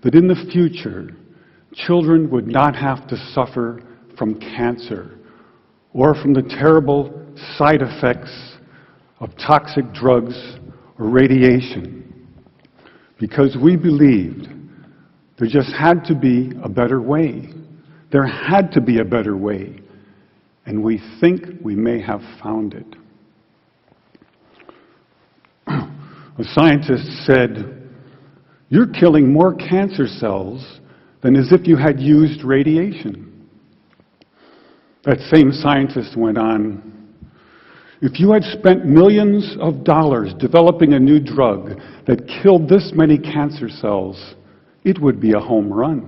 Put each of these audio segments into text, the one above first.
that in the future, children would not have to suffer from cancer or from the terrible side effects of toxic drugs or radiation, because we believed there just had to be a better way. There had to be a better way, and we think we may have found it. A scientist said, "You're killing more cancer cells than as if you had used radiation." That same scientist went on, "If you had spent millions of dollars developing a new drug that killed this many cancer cells, it would be a home run."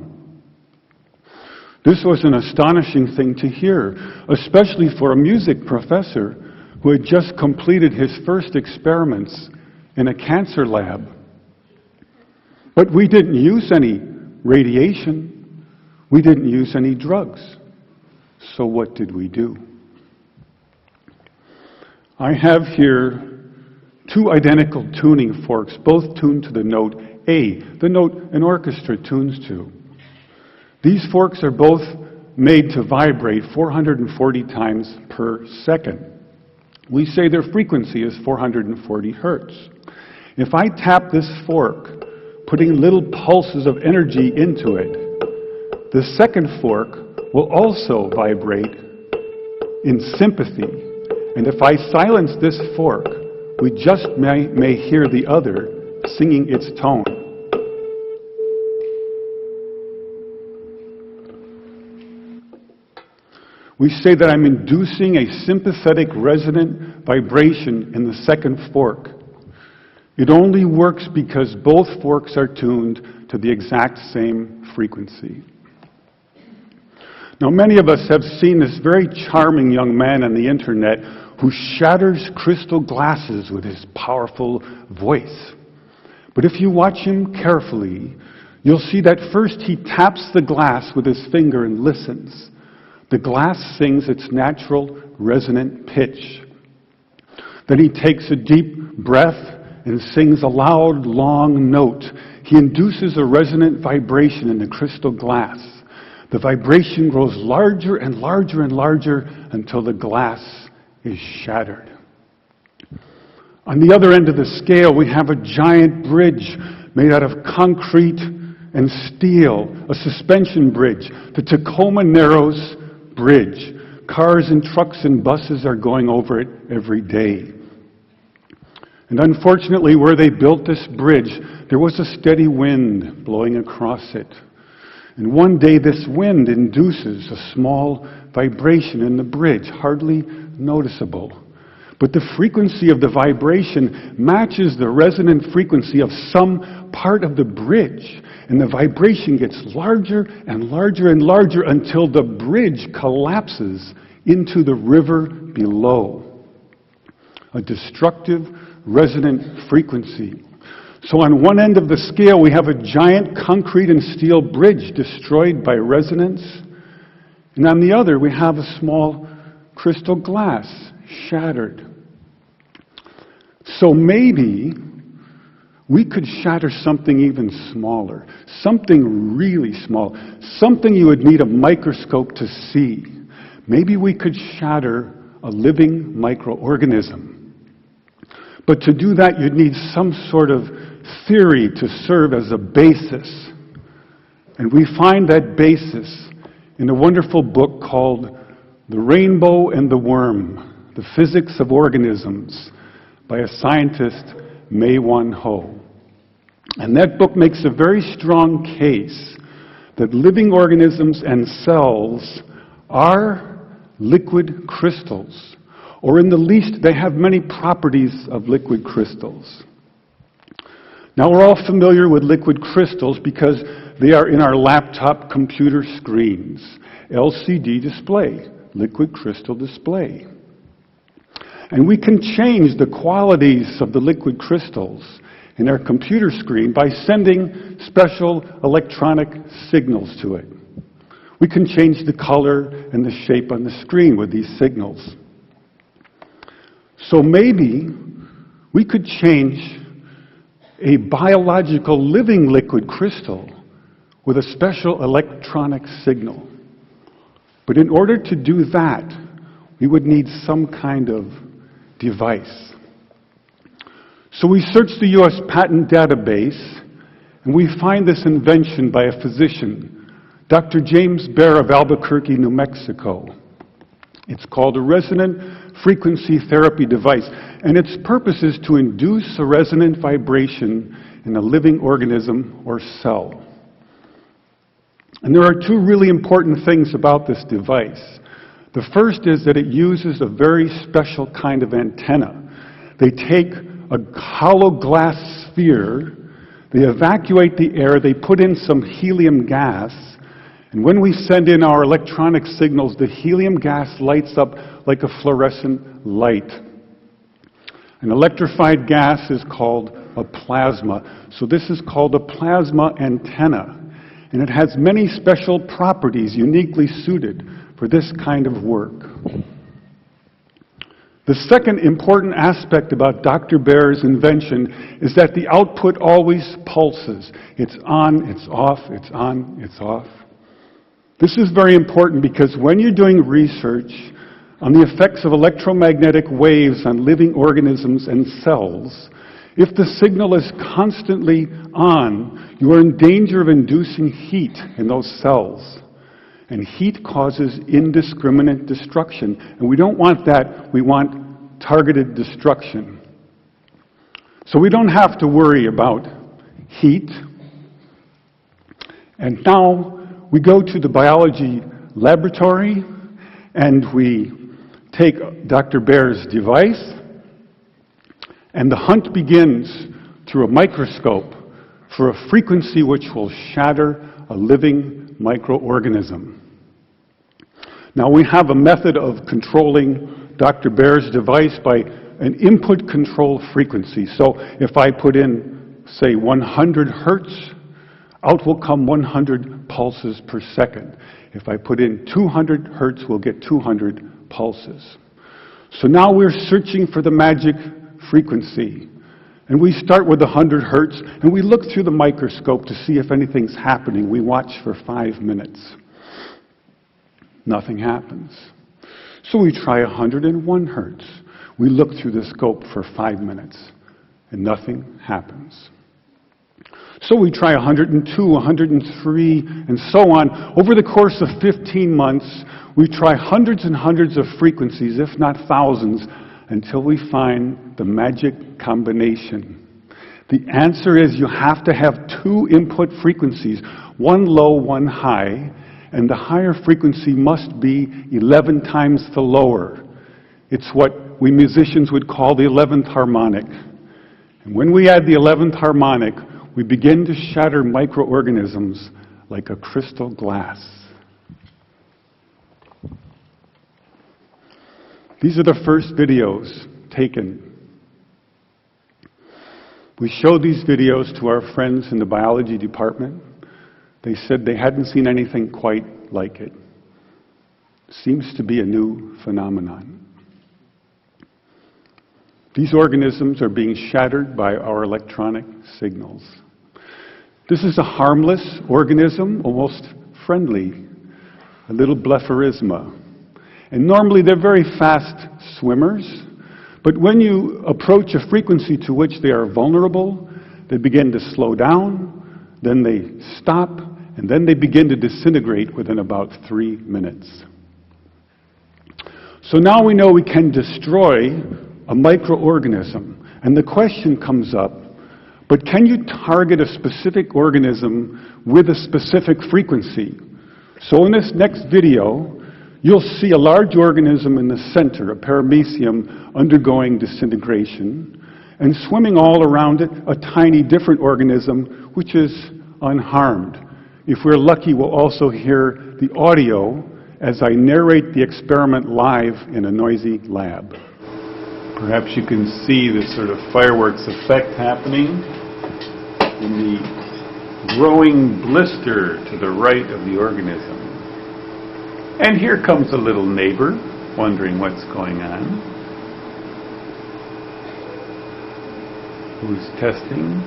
This was an astonishing thing to hear, especially for a music professor who had just completed his first experiments in a cancer lab. But we didn't use any radiation. We didn't use any drugs. So what did we do? I have here two identical tuning forks, both tuned to the note A, the note an orchestra tunes to. These forks are both made to vibrate 440 times per second. We say their frequency is 440 hertz. If I tap this fork, putting little pulses of energy into it, the second fork will also vibrate in sympathy. And if I silence this fork, we just may hear the other singing its tone. We say that I'm inducing a sympathetic resonant vibration in the second fork. It only works because both forks are tuned to the exact same frequency. Now, many of us have seen this very charming young man on the internet who shatters crystal glasses with his powerful voice. But if you watch him carefully, you'll see that first he taps the glass with his finger and listens. The glass sings its natural resonant pitch. Then he takes a deep breath and sings a loud, long note. He induces a resonant vibration in the crystal glass. The vibration grows larger and larger and larger until the glass is shattered. On the other end of the scale, we have a giant bridge made out of concrete and steel, a suspension bridge, the Tacoma Narrows Bridge. Cars and trucks and buses are going over it every day. And unfortunately, where they built this bridge, there was a steady wind blowing across it. And one day this wind induces a small vibration in the bridge, hardly noticeable. But the frequency of the vibration matches the resonant frequency of some part of the bridge. And the vibration gets larger and larger and larger until the bridge collapses into the river below. A destructive resonant frequency. So on one end of the scale, we have a giant concrete and steel bridge destroyed by resonance. And on the other, we have a small crystal glass shattered. So maybe we could shatter something even smaller, something really small, something you would need a microscope to see. Maybe we could shatter a living microorganism. But to do that, you'd need some sort of theory to serve as a basis. And we find that basis in a wonderful book called The Rainbow and the Worm, The Physics of Organisms, by a scientist, Mei-Wan Ho. And that book makes a very strong case that living organisms and cells are liquid crystals, or in the least, they have many properties of liquid crystals. Now, we're all familiar with liquid crystals because they are in our laptop computer screens. LCD display, liquid crystal display. And we can change the qualities of the liquid crystals in our computer screen by sending special electronic signals to it. We can change the color and the shape on the screen with these signals. So maybe we could change a biological living liquid crystal with a special electronic signal. But in order to do that, we would need some kind of device. So we search the U.S. patent database, and we find this invention by a physician, Dr. James Bear of Albuquerque, New Mexico. It's called a resonant frequency therapy device, and its purpose is to induce a resonant vibration in a living organism or cell. And there are two really important things about this device. The first is that it uses a very special kind of antenna. They take a hollow glass sphere, they evacuate the air, they put in some helium gas, and when we send in our electronic signals, the helium gas lights up like a fluorescent light. An electrified gas is called a plasma. So this is called a plasma antenna. And it has many special properties uniquely suited for this kind of work. The second important aspect about Dr. Bear's invention is that the output always pulses. It's on, it's off, it's on, it's off. This is very important because when you're doing research on the effects of electromagnetic waves on living organisms and cells, if the signal is constantly on, you are in danger of inducing heat in those cells. And heat causes indiscriminate destruction. And we don't want that. We want targeted destruction. So we don't have to worry about heat. And now we go to the biology laboratory and we take Dr. Bear's device, and the hunt begins through a microscope for a frequency which will shatter a living microorganism. Now we have a method of controlling Dr. Bear's device by an input control frequency. So if I put in, say, 100 hertz, out will come 100 pulses per second. If I put in 200 hertz, we'll get 200 pulses. So now we're searching for the magic frequency. And we start with 100 hertz, and we look through the microscope to see if anything's happening. We watch for 5 minutes. Nothing happens. So we try 101 hertz. We look through the scope for 5 minutes, and nothing happens. So we try 102, 103, and so on. Over the course of 15 months, we try hundreds and hundreds of frequencies, if not thousands, until we find the magic combination. The answer is you have to have two input frequencies, one low, one high, and the higher frequency must be 11 times the lower. It's what we musicians would call the 11th harmonic. And when we add the 11th harmonic, we begin to shatter microorganisms like a crystal glass. These are the first videos taken. We showed these videos to our friends in the biology department. They said they hadn't seen anything quite like it. Seems to be a new phenomenon. These organisms are being shattered by our electronic signals. This is a harmless organism, almost friendly, a little blepharisma. And normally they're very fast swimmers, but when you approach a frequency to which they are vulnerable, they begin to slow down, then they stop, and then they begin to disintegrate within about 3 minutes. So now we know we can destroy a microorganism. And the question comes up, but can you target a specific organism with a specific frequency? So in this next video, you'll see a large organism in the center, a paramecium, undergoing disintegration, and swimming all around it, a tiny different organism which is unharmed. If we're lucky, we'll also hear the audio as I narrate the experiment live in a noisy lab. Perhaps you can see this sort of fireworks effect happening in the growing blister to the right of the organism. And here comes a little neighbor wondering what's going on. Who's testing?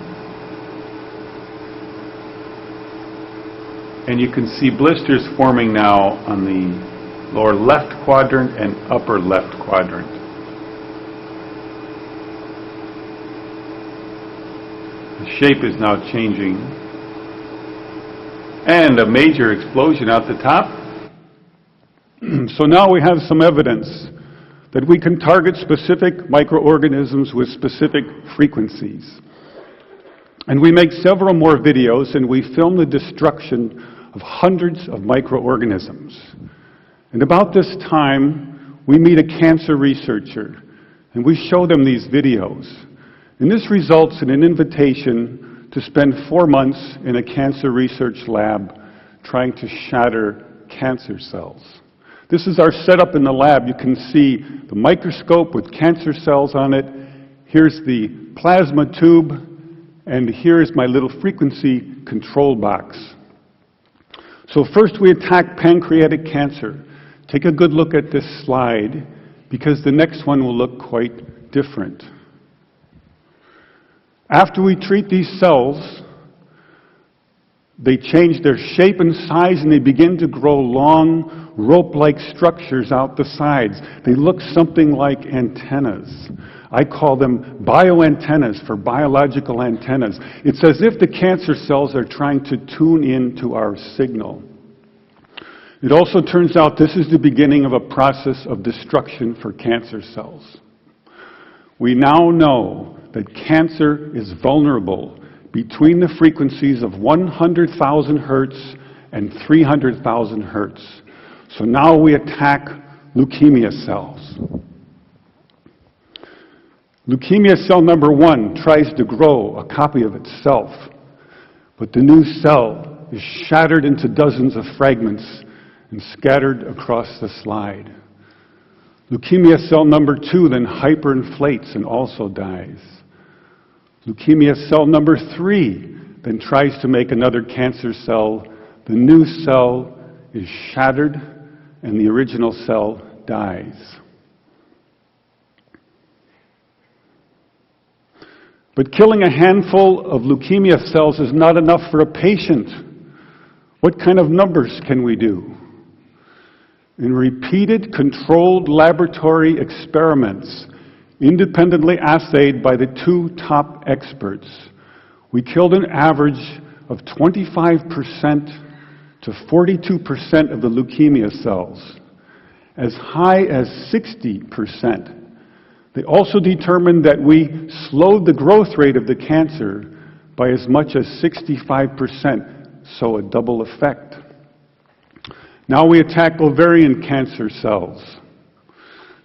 And you can see blisters forming now on the lower left quadrant and upper left quadrant. The shape is now changing. And a major explosion out the top. So now we have some evidence that we can target specific microorganisms with specific frequencies. And we make several more videos, and we film the destruction of hundreds of microorganisms. And about this time, we meet a cancer researcher, and we show them these videos. And this results in an invitation to spend 4 months in a cancer research lab trying to shatter cancer cells. This is our setup in the lab. You can see the microscope with cancer cells on it. Here's the plasma tube, and here's my little frequency control box. So first we attack pancreatic cancer. Take a good look at this slide, because the next one will look quite different. After we treat these cells, they change their shape and size, and they begin to grow long, rope-like structures out the sides. They look something like antennas. I call them bioantennas, for biological antennas. It's as if the cancer cells are trying to tune in to our signal. It also turns out this is the beginning of a process of destruction for cancer cells. We now know that cancer is vulnerable between the frequencies of 100,000 hertz and 300,000 hertz. So now we attack leukemia cells. Leukemia cell number 1 tries to grow a copy of itself, but the new cell is shattered into dozens of fragments and scattered across the slide. Leukemia cell number 2 then hyperinflates and also dies. Leukemia cell number 3 then tries to make another cancer cell. The new cell is shattered and the original cell dies. But killing a handful of leukemia cells is not enough for a patient. What kind of numbers can we do? In repeated controlled laboratory experiments, independently assayed by the 2 top experts, we killed an average of 25% to 42% of the leukemia cells, as high as 60%. They also determined that we slowed the growth rate of the cancer by as much as 65%, so a double effect. Now we attack ovarian cancer cells.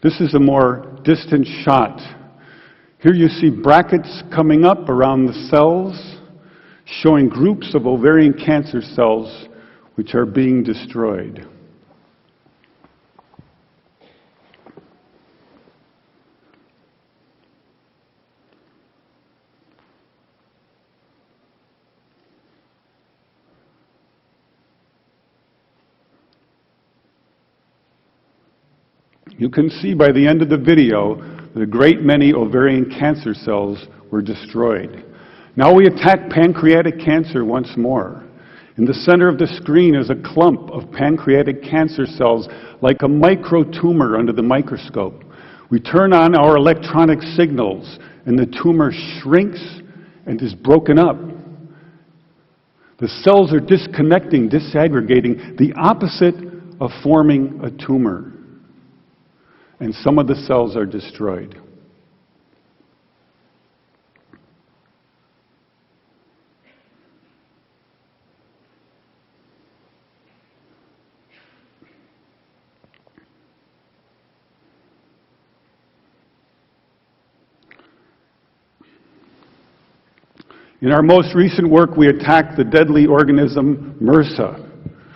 This is a more distant shot. Here you see brackets coming up around the cells, showing groups of ovarian cancer cells which are being destroyed. You can see by the end of the video that a great many ovarian cancer cells were destroyed. Now we attack pancreatic cancer once more. In the center of the screen is a clump of pancreatic cancer cells, like a microtumor under the microscope. We turn on our electronic signals, and the tumor shrinks and is broken up. The cells are disconnecting, disaggregating, the opposite of forming a tumor. And some of the cells are destroyed. In our most recent work, we attacked the deadly organism MRSA.